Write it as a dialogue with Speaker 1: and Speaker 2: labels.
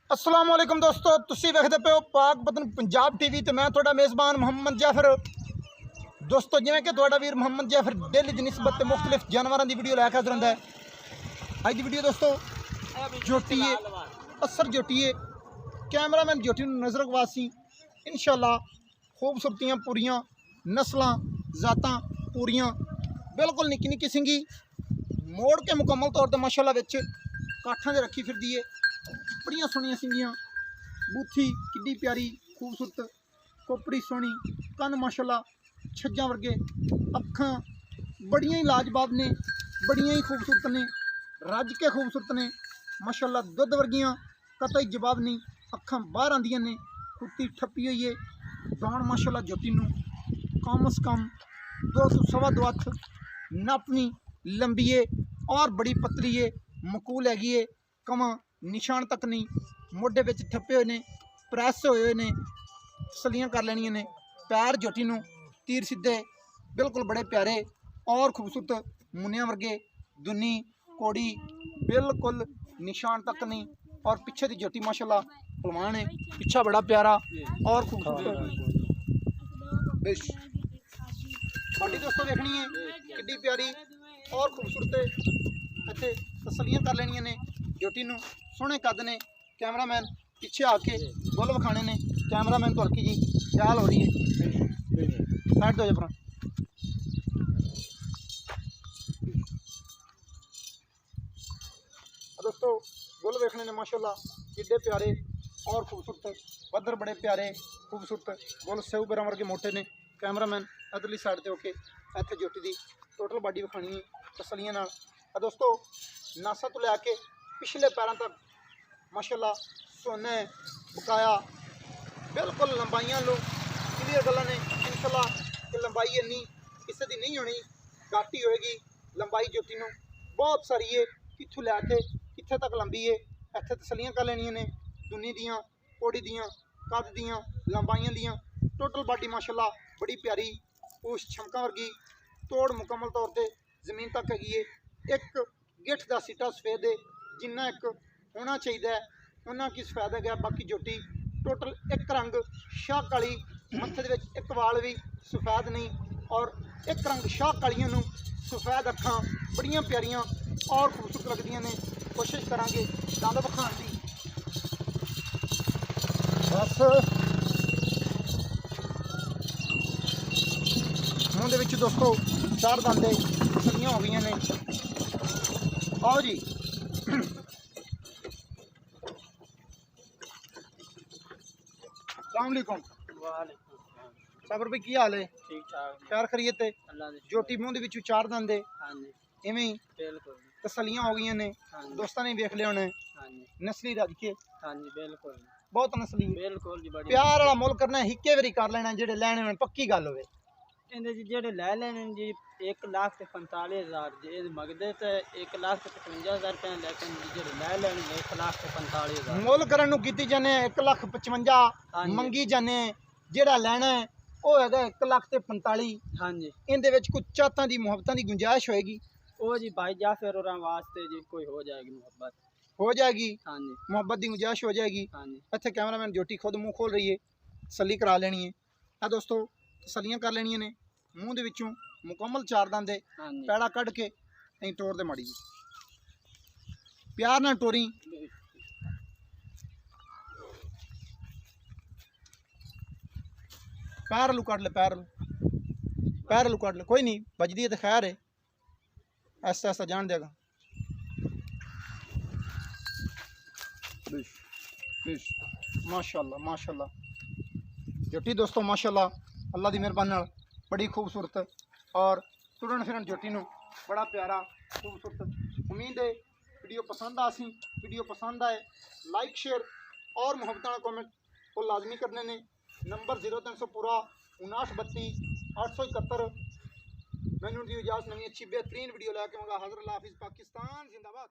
Speaker 1: अस्सलाम वालेकुम दोस्तों, तुसी वेखदे पे हो पाक वतन पंजाब टीवी ते मैं थोड़ा मेज़बान मुहम्मद जाफर। दोस्तों जिवें कि थोड़ा वीर मुहम्मद जाफर डेली दी निस्बत ते मुख्तलिफ जानवरां दी वीडियो लैके हाज़र हुंदा है। अज दी वीडियो दोस्तों जोटी है, असर जोटी है। कैमरामैन जोटी नूं नज़र गवासी इंशाअल्लाह खूबसूरतियां पूरियां, नस्लां जातां पूरियां, बिल्कुल निक्की निक्की सिंगी मोड़ के मुकम्मल तौर पर माशाअल्लाह विच काठां दे रखी फिरदी है। बड़ियां सोहनियां सिंगियां, बूथी किड्डी प्यारी खूबसूरत, खोपड़ी सोहनी, कन माशाअल्लाह छज्जां वर्गे, अखां बड़ियां ही लाजवाब ने, बड़ियां ही खूबसूरत ने, रज के खूबसूरत ने माशाअल्लाह। दुध वर्गियां कतई जवाब नहीं, अखां बाहर आंदियां ने, कुत्ती ठप्पी हुई है। दाण माशाअल्लाह जोटी नूं कम अज़ कम 2 तो सवा 2 हथ नापनी लंबी है और बड़ी पतली है, मकूल हैगी है। कमां निशान तक नहीं, मोढे विच ठप्पे हुए ने, प्रैस होए हुए ने, सलियां कर लैनियां ने। पैर जोटी नूं तीर सीधे, बिल्कुल बड़े प्यारे और खूबसूरत, मुनिया वर्गे, दुनी कोड़ी, बिल्कुल निशान तक नहीं। और पिछे दी जोटी माशाअल्लाह पलवान है, पिछा बड़ा प्यारा और खूबसूरत। छोटी दोस्तों देखनी है किड्डी प्यारी और खूबसूरत है। इत्थे तसलियां कर लैनियां ने जोटी नूं, सोहने कद ने। कैमरामैन पिछे आके बुल विखाने ने। कैमरामैन तो हल्की जी ख्याल हो रही है, साइड दो जबरा। दोस्तों बुल वेखने ने माशाअल्लाह किड्डे प्यारे और खूबसूरत, बदर बड़े प्यारे खूबसूरत बुल सेऊ बरा वर्गे मोटे ने। कैमरामैन अदरली साइड ते होके इत्थे जोटी दी टोटल बॉडी विखानी है तसलियां नाल। दोस्तों नासा तो लैके पिछले पैरों तक माशाअल्लाह सोने बकाया, बिल्कुल लंबाइयां लो क्लियर गल्लां ने इंशाअल्लाह कि लंबाई इन्नी किसी दी नहीं होनी, घट ही होएगी लंबाई जोटी नूं बहुत सारी है। कित्थों लैके कित्थे तक लंबी है, इत्थे तसलियां कर लैनियां ने दुनी दियां, कोड़ी दियां, कद दियां, लंबाइयां दियां। टोटल बॉडी माशाअल्लाह बड़ी प्यारी, पूछ छमका वर्गी, तोड़ मुकम्मल तौर पर जमीन तक हैगी है। एक गिठ का सीटा सफेद है, जिन्ना एक होना चाहिए उन्ना की सफेद है। बाकी जोटी टोटल एक रंग शाह काली, मत्थे दे विच एक वाल भी सफेद नहीं और एक रंग शाह कालियां नूं सफेद अखां बड़ियां प्यारियां और खूबसूरत लगदियां ने। कोशिश करांगे दंद विखाण दी। बस मूँह दे विच दोस्तों 4 दंद सलियां हो गई ने। आओ जी अस्सलाम वालेकुम। साबर भाई की हाल है?
Speaker 2: ठीक ठाक
Speaker 1: प्यार करिए ते
Speaker 2: अल्लाह दे
Speaker 1: जोटी मूँह दे विचों 4 दंद है,
Speaker 2: हाँ जी
Speaker 1: इवें ही
Speaker 2: बिल्कुल
Speaker 1: तसलियां हो गई ने।
Speaker 2: हाँ जी
Speaker 1: दोस्तों ने वेख लिया होने
Speaker 2: हाँ जी
Speaker 1: नस्ली रज के
Speaker 2: हाँ जी बिल्कुल
Speaker 1: बहुत नस्ली
Speaker 2: बिल्कुल जी बड़ी
Speaker 1: प्यार वाला मुल करना हिक्के वारी कर लेना, जेडे लैने होने पक्की गल होवे।
Speaker 2: इहदे च जेह्ड़े लै लैने न जी 1,45,000 जी इहदे मंगदे ते 1,55,000 रुपए, लेकिन जेह्ड़े लै लैने 1,45,000
Speaker 1: मुल करन नूं कीती जाने 1,55,000
Speaker 2: हाँ जी
Speaker 1: मंगी जाने, जेड़ा लैना है वो हैगा 1,45,000।
Speaker 2: हाँ जी।
Speaker 1: इहदे विच कुछ चाहतां दी मुहब्बतां दी गुंजाइश होएगी?
Speaker 2: ओ जी भाई जाफर होरां वास्ते जी कोई हो जाएगी मोहब्बत।
Speaker 1: हो जाएगी
Speaker 2: हाँ जी
Speaker 1: मुहब्बत की गुंजाइश हो जाएगी।
Speaker 2: हाँ जी
Speaker 1: इत्थे कैमरामैन जोटी खुद मुँह खोल रही है, तसली करा लेनी है। आ दोस्तों तसलियां कर लेनियां ने। मूँह दे विचों मुकम्मल 4 दंद है,
Speaker 2: हाँ जी
Speaker 1: पैड़ा कढ़ के नहीं तोड़ दे माड़ी जी, प्यार ना टोरी। पैर लू कढ़ ले, पैर लू कढ़ ले, कोई नहीं बजदी है तो खैर है, ऐसा ऐसा जान देगा। माशाल्लाह माशाल्लाह जोटी दोस्तों माशाल्लाह अल्लाह की मेहरबानी नाल बड़ी खूबसूरत और तुरन फिरन जोटी नूं बड़ा प्यारा खूबसूरत। उम्मीद है वीडियो पसंद आसी। वीडियो पसंद आए लाइक शेयर और मुहब्बत कमेंट को लाजमी करने ने। नंबर 0300 पूरा 5932 871। मैनू दी इजाजत नवी अच्छी बेहतरीन वीडियो लैके मंगा हाजिर। अल्लाह हाफिज़। पाकिस्तान जिंदाबाद।